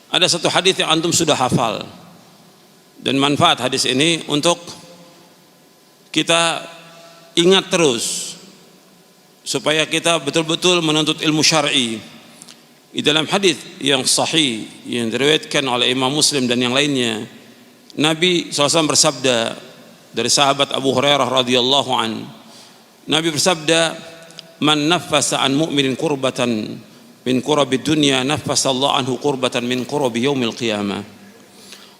Ada satu hadis yang antum sudah hafal, dan manfaat hadis ini untuk kita ingat terus supaya kita betul-betul menuntut ilmu syar'i. Di dalam hadis yang sahih yang diriwayatkan oleh Imam Muslim dan yang lainnya, Nabi SAW bersabda dari sahabat Abu Hurairah radhiyallahu an, Nabi bersabda, "Man naffasa an mu'minin kurbatan min kurabi dunya naffasa Allah anhu kurbatan min kurabi yaumil qiyamah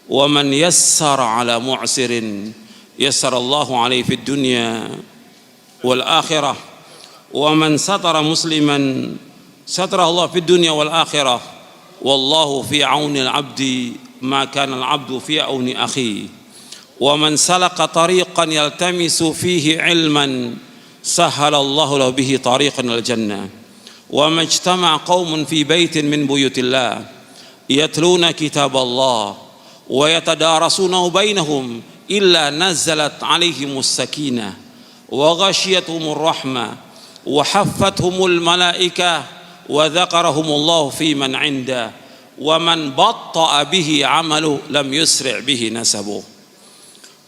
wa man yassara ala mu'sirin yassara Allahu alaihi fid dunya wal akhirah wa man satara musliman satara Allah fid dunya wal akhirah wallahu fi auni al-'abdi ma kana al-'abdu fi auni akhi wa man salaka tariqan yaltamisu fihi ilman sahhala Allahu lahu bihi tariqan al jannah wa majtama'a qaumun fi baitin min buyutillah yatluna kitab Allah wa yatadarasunahu bainahum illa nazalat alaihimus sakinah wa ghashiyatuhumur rahmah wa haffathumul malaikah wa dzakarahumullahu fi man 'inda wa man batta'a bihi 'amalu lam yusri' bihi nasabuh."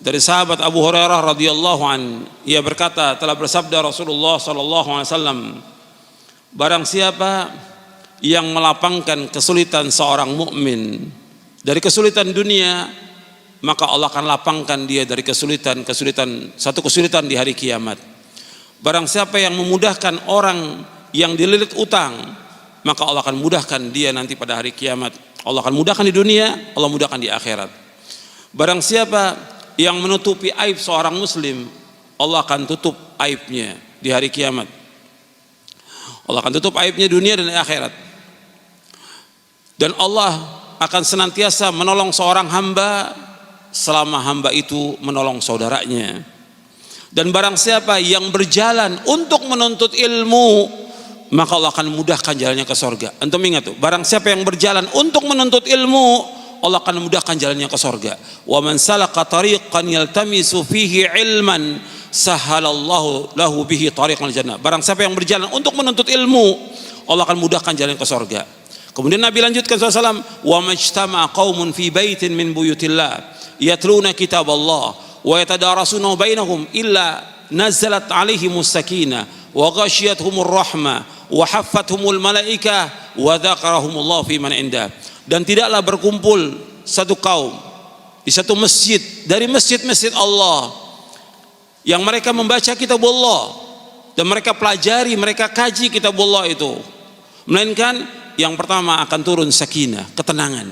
Dari sahabat Abu Hurairah radhiyallahu an, ia berkata, telah bersabda Rasulullah sallallahu alaihi wasallam, barang siapa yang melapangkan kesulitan seorang mukmin dari kesulitan dunia, maka Allah akan lapangkan dia dari satu kesulitan di hari kiamat. Barang siapa yang memudahkan orang yang dililit utang, maka Allah akan mudahkan dia nanti pada hari kiamat. Allah akan mudahkan di dunia, Allah mudahkan di akhirat. Barang siapa yang menutupi aib seorang muslim, Allah akan tutup aibnya di hari kiamat. Allah akan tutup aibnya dunia dan akhirat. Dan Allah akan senantiasa menolong seorang hamba selama hamba itu menolong saudaranya. Dan barang siapa yang berjalan untuk menuntut ilmu, maka Allah akan mudahkan jalannya ke surga. Antum ingat tuh, barang siapa yang berjalan untuk menuntut ilmu, Allah akan mudahkan jalannya ke surga. Wa man salaka tariqan yaltamisu fihi ilman sahalallahu lahu bihi tariqal jannah. Barang siapa yang berjalan untuk menuntut ilmu, Allah akan mudahkan jalan ke surga. Kemudian Nabi lanjutkan SAW, wa majtama'a qaumun fi baitin min buyutillah yatluna kitab Allah wa yatadarasunahu bainahum illa nazalat alaihimus sakinah wa ghashiyatuhumur rahmah wa haffathumul malaikah wa dzakarahumullahu fi man indah. Dan tidaklah berkumpul satu kaum di satu masjid dari masjid-masjid Allah yang mereka membaca kitab Allah dan mereka pelajari, mereka kaji kitab Allah itu, melainkan yang pertama akan turun sakinah, ketenangan.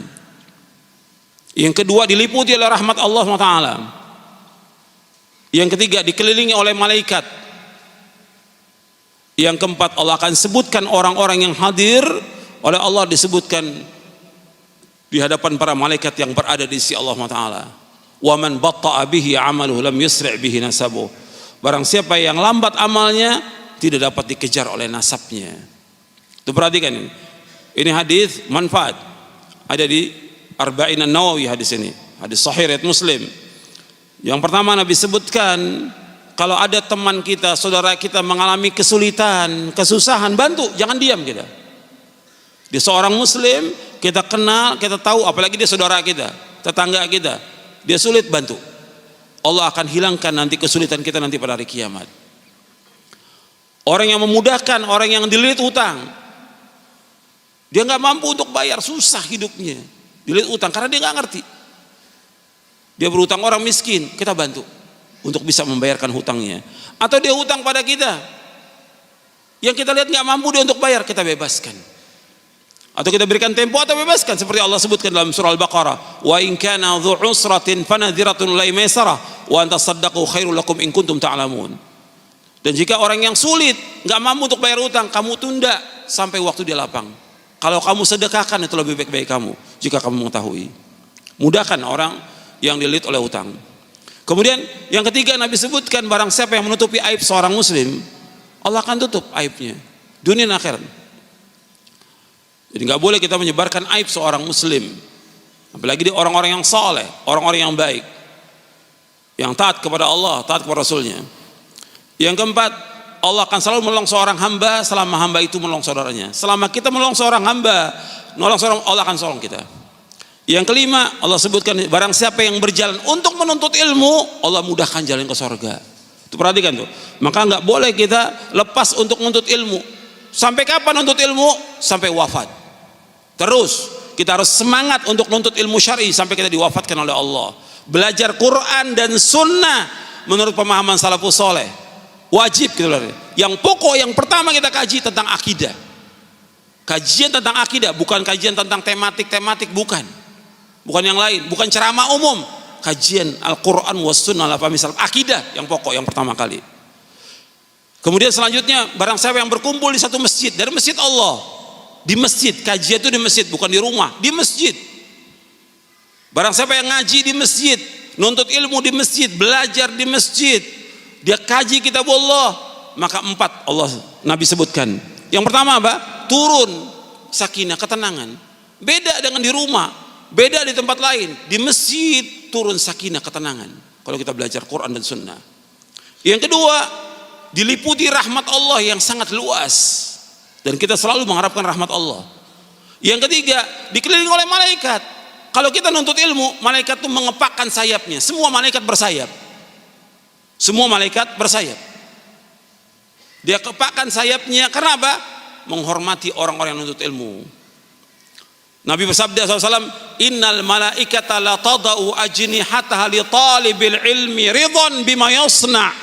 Yang kedua diliputi oleh rahmat Allah SWT. Yang ketiga dikelilingi oleh malaikat. Yang keempat Allah akan sebutkan orang-orang yang hadir oleh Allah, disebutkan di hadapan para malaikat yang berada di sisi Allah SWT. Wa man batta'a bihi 'amaluhu lam yusri' bihi nasabuh. Barang siapa yang lambat amalnya, tidak dapat dikejar oleh nasabnya. Itu perhatikan ini. Ini hadis manfaat. Ada di Arba'in An-Nawawi hadis ini. Hadis sahih riwayat Muslim. Yang pertama Nabi sebutkan, kalau ada teman kita, saudara kita mengalami kesulitan, kesusahan, bantu, jangan diam kita. Dia seorang muslim, kita kenal, kita tahu, apalagi dia saudara kita, tetangga kita, dia sulit, bantu. Allah akan hilangkan nanti kesulitan kita nanti pada hari kiamat. Orang yang memudahkan orang yang dililit utang, dia nggak mampu untuk bayar, susah hidupnya, dililit utang karena dia nggak ngerti. Dia berutang orang miskin, kita bantu untuk bisa membayarkan hutangnya. Atau dia hutang pada kita, yang kita lihat nggak mampu dia untuk bayar, kita bebaskan. Atau kita berikan tempo atau bebaskan, seperti Allah sebutkan dalam surah Al-Baqarah, wa in kana dzu usratin fanadhiratun ila maisarah wa an tasaddaqu khairul lakum in kuntum ta'lamun. Dan jika orang yang sulit nggak mampu untuk bayar hutang, kamu tunda sampai waktu dia lapang. Kalau kamu sedekahkan itu lebih baik bagi kamu jika kamu mengetahui. Mudahkan orang yang dililit oleh hutang. Kemudian yang ketiga Nabi sebutkan, barang siapa yang menutupi aib seorang muslim, Allah akan tutup aibnya dunia dan akhirat. Jadi nggak boleh kita menyebarkan aib seorang muslim, apalagi dia orang-orang yang saleh, orang-orang yang baik, yang taat kepada Allah, taat kepada Rasulnya. Yang keempat, Allah akan selalu menolong seorang hamba selama hamba itu menolong saudaranya. Selama kita menolong seorang hamba, menolong seorang, Allah akan tolong kita. Yang kelima, Allah sebutkan barang siapa yang berjalan untuk menuntut ilmu, Allah mudahkan jalan ke surga. Itu perhatikan tuh. Maka nggak boleh kita lepas untuk menuntut ilmu. Sampai kapan menuntut ilmu? Sampai wafat. Terus kita harus semangat untuk menuntut ilmu syar'i sampai kita diwafatkan oleh Allah. Belajar Quran dan Sunnah menurut pemahaman salafus soleh. Wajib gitu loh. Yang pokok yang pertama kita kaji tentang akidah. Kajian tentang akidah, bukan kajian tentang tematik, bukan. Bukan yang lain, bukan ceramah umum. Kajian Al-Quran was Sunnah ala fahmi salaf. Akidah yang pokok yang pertama kali. Kemudian selanjutnya, barang siapa yang berkumpul di satu masjid, dari masjid Allah, di masjid, kajian itu di masjid, bukan di rumah, di masjid. Barang siapa yang ngaji di masjid, nuntut ilmu di masjid, belajar di masjid, dia kaji kitab Allah, maka 4 Allah Nabi sebutkan. Yang pertama apa? Turun sakinah, ketenangan. Beda dengan di rumah, beda di tempat lain. Di masjid turun sakinah, ketenangan kalau kita belajar Quran dan Sunnah. Yang kedua, diliputi rahmat Allah yang sangat luas, dan kita selalu mengharapkan rahmat Allah. Yang ketiga, dikelilingi oleh malaikat. Kalau kita nuntut ilmu, malaikat itu mengepakkan sayapnya. Semua malaikat bersayap. Semua malaikat bersayap. Dia kepakkan sayapnya karena apa? Menghormati orang-orang yang nuntut ilmu. Nabi bersabda SAW, innal malaikata la tada'u ajnihataha li talibil ilmi ridwan bima yasna'.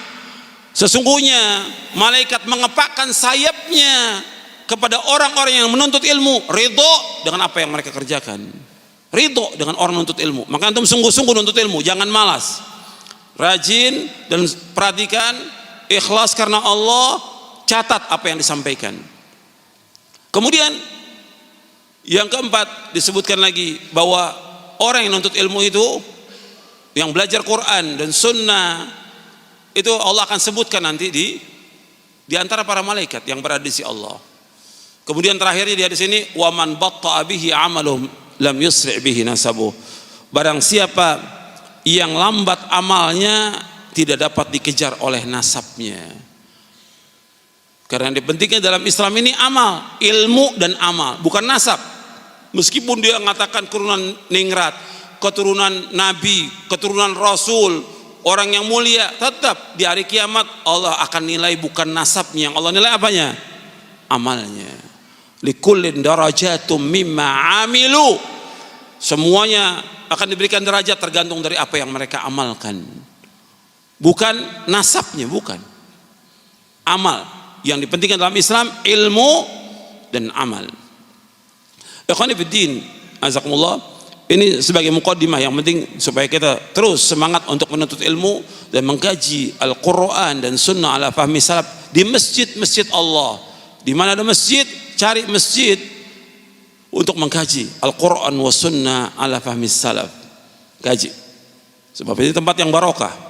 Sesungguhnya malaikat mengepakkan sayapnya kepada orang-orang yang menuntut ilmu, ridho dengan apa yang mereka kerjakan. Ridho dengan orang menuntut ilmu. Maka antum sungguh-sungguh nuntut ilmu, jangan malas. Rajin dan perhatikan, ikhlas karena Allah, catat apa yang disampaikan. Kemudian yang keempat disebutkan lagi bahwa orang yang nuntut ilmu itu, yang belajar Quran dan Sunnah, itu Allah akan sebutkan nanti di antara para malaikat yang berada di sisi Allah. Kemudian terakhirnya dia di sini, wa man batta'a bihi 'amaluhum lam yusri' bihi nasabuh. Barang siapa yang lambat amalnya tidak dapat dikejar oleh nasabnya. Karena yang dipentingkan dalam Islam ini amal, ilmu dan amal, bukan nasab. Meskipun dia mengatakan keturunan ningrat, keturunan nabi, keturunan rasul, orang yang mulia, tetap di hari kiamat Allah akan nilai bukan nasabnya, Allah nilai apanya? Amalnya. Likullin darajatum mimma amilu. Semuanya akan diberikan derajat tergantung dari apa yang mereka amalkan. Bukan nasabnya, bukan. Amal. Yang dipentingkan dalam Islam ilmu dan amal. Ikhwani fiddin, azakumullah. Ini sebagai muqaddimah yang penting supaya kita terus semangat untuk menuntut ilmu dan mengkaji Al-Quran dan Sunnah ala fahmi salaf di masjid-masjid Allah. Di mana ada masjid, cari masjid untuk mengkaji Al-Quran wa Sunnah ala fahmi salaf. Kaji. Sebab ini tempat yang barokah.